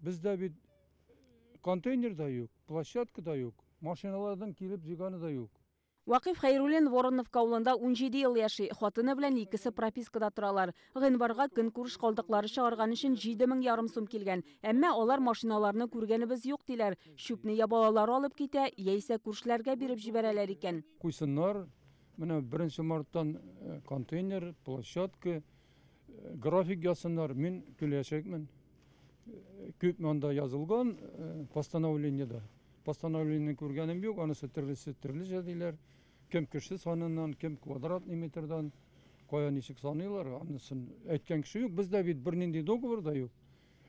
Bizde bir konteyner da yok, площадка da yok, машиналардан келip жиганы да yok. Вакиф Хайруллин Вороновка авылында 17 ел яши. Хатыны белән икесе пропискада торалар. Гыйнварга көнкүреш калдыклары чыгарган өчен 7,5 сум килгән. Әмма алар машиналарны күргәнебез юк диләр. Шүпне я балалары алып китә, яисә күршләргә биреп җибәрәләр икән. Куйсыннар, менә 1 марттан контейнер, площадка, график ясыннар, мин киләчәкмен. Күп монда язылган постановлениедә. Постановлениене күргәнем юк, анысы төрлечә диләр. Кем кеше саныннан, кем квадратный метрдан, кая ничек саныйлар, анысын әйткән кеше юк. Бездә бит бернинди договор да юк.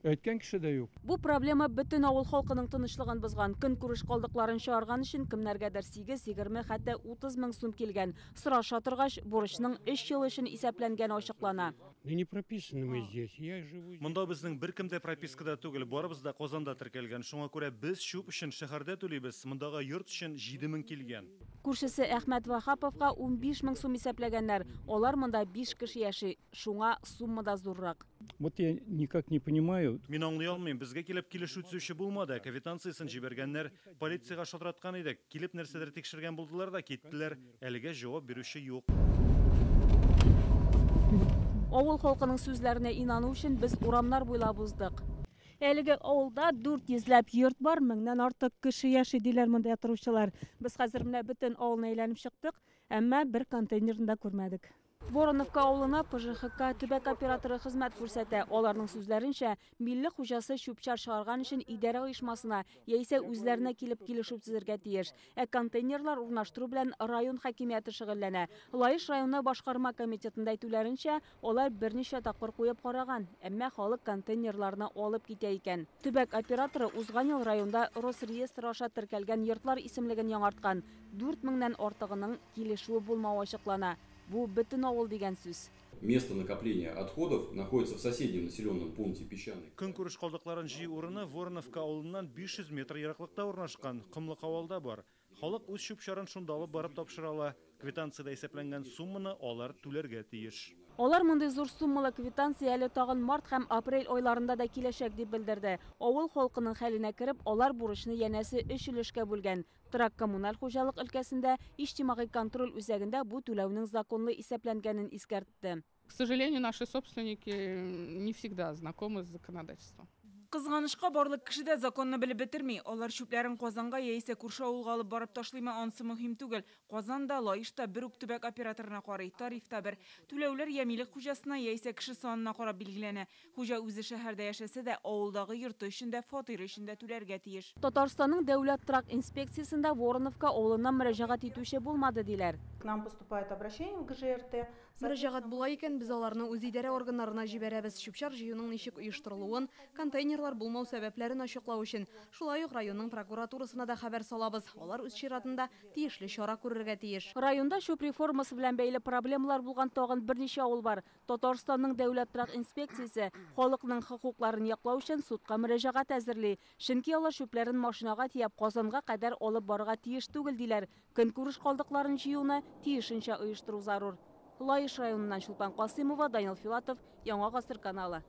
Әйткән кеше дә юк. Бу проблема бөтен авыл халкының тынычлыгын бозган. Көнкүреш калдыкларын чыгарган өчен кемнәргәдер 8-20 хәтта 30 мең сум килгән. Сораша торгач, бурычның 3 ел өчен исәпләнгән ачыклана. Не прописаны мы здесь. Я живу. Монда безнең беркем дә пропискада түгел, барыбыз да Казанда теркәлгән. Шуңа күрә без шуп өчен шәһәрдә түлибез. Мондагы йорт өчен 7 мең килгән. Күршесе Әхмәт Вахаповка 15 мең сум исәпләгәннәр. Алар монда 5 кеше яши. Шуңа сумма да зуррак. Вот я никак не понимаю. Мин аңлый алмыйм, безгә килеп килешү төзүче булмады. Квитанциясын җибәргәннәр, полициягә шалтыраткан идек. Килеп нәрсәдер тикшергән булдылар да киттеләр. Әлегә җавап бирүче юк. Авыл халкының сүзләренә инану өчен без урамнар буйлап уздык. Әлеге авылда 400 йорт бар, 1000нән артык кеше яши диләр монда ятыручылар. Без хәзер менә бөтен авылны әйләнеп чыктык, әмма бер контейнерны да күрмәдек. Вороновка авылына ПЖХК төбәк операторы хезмәт күрсәтә. Аларның сүзләренчә, милли хуҗасы чүп-чар чыгарган өчен идарә оешмасына яисә үзләренә килеп килешү төзергә тиеш. Контейнерлар урнаштыру белән район хакимияте шөгыльләнә. Лаеш районы башкарма комитетында әйтүләренчә, алар берничә тапкыр куеп караган, әмма халык контейнерларны алып китә икән. Төбәк операторы узган ел районда Росреестр аша теркәлгән йортлар исемлеген яңарткан. 4000нән артыгының килешүе булмавы ачыклана. Бу бөтен авыл дигән сүз. Место накопления отходов находится в соседнем населенном пункте Песчаный. Көнкүреш калдыкларын җыю урыны Вороновка авылыннан 500 метр ераклыкта урнашкан. Кымлык авылда бар. Халык үз чүп-чарын шунда алып барып тапшырала. Квитанциядә исәпләнгән сумманы алар түләргә тиеш. Алар мондай зур суммалы квитанция әле тагын март һәм апрель айларында да киләчәк дип белдерде. Авыл халкының хәленә кереп, алар бурычны янәсе 3 өлешкә бүлгән. Трак коммуналь хуҗалык өлкәсендә иҗтимагый контроль үзәгендә бу түләүнең законлы исәпләнгәнен искәртте. К сожалению, наши собственники не всегда знакомы с законодательством. Кызганышка барлык кеше дә законны белеп бетерми. Алар чүпләрен Казанга яисә күрше авылга алып барып ташлыймы, ансы мөһим түгел. Казанда, Лаишта бер үк төбәк операторына карый, тарифта бер. Түләүләр я милек хуҗасына яисә кеше санына карап билгеләнә. Хуҗа үзе шәһәрдә яшәсә дә, авылдагы йорты өчен дә, фатиры өчен дә түләргә тиеш. Татарстанның дәүләт трак инспекциясында Вороновка авылына мөрәҗәгать итүче булмады диләр. К нам поступает обращение в ГЖРТ. Мөрәҗәгать була икән, без аларны үз идарә органнарына җибәрәбез. Чүп-чар җыюның ничек оештырылуын, контейнерлар булмау сәбәпләрен ачыклау өчен. Шулай ук районның прокуратурасына да хәбәр салабыз. Алар үз чиратында тиешле чара күрергә тиеш. Районда шуп реформасы белән бәйле проблемалар булган тагын берничә авыл бар. Татарстанның дәүләт трак инспекциясе халыкның хокукларын яклау өчен судка мөрәҗәгать әзерли. Чөнки алар шүпләрен машинага тиеп Казанга кадәр алып барырга тиеш түгел диләр. Көнкүреш калдыкларын җыюны тиешенчә оештыру зарур. Лаиш районыннан Чулпан Касыймова, Данил Филатов, Яңа Гасыр каналы.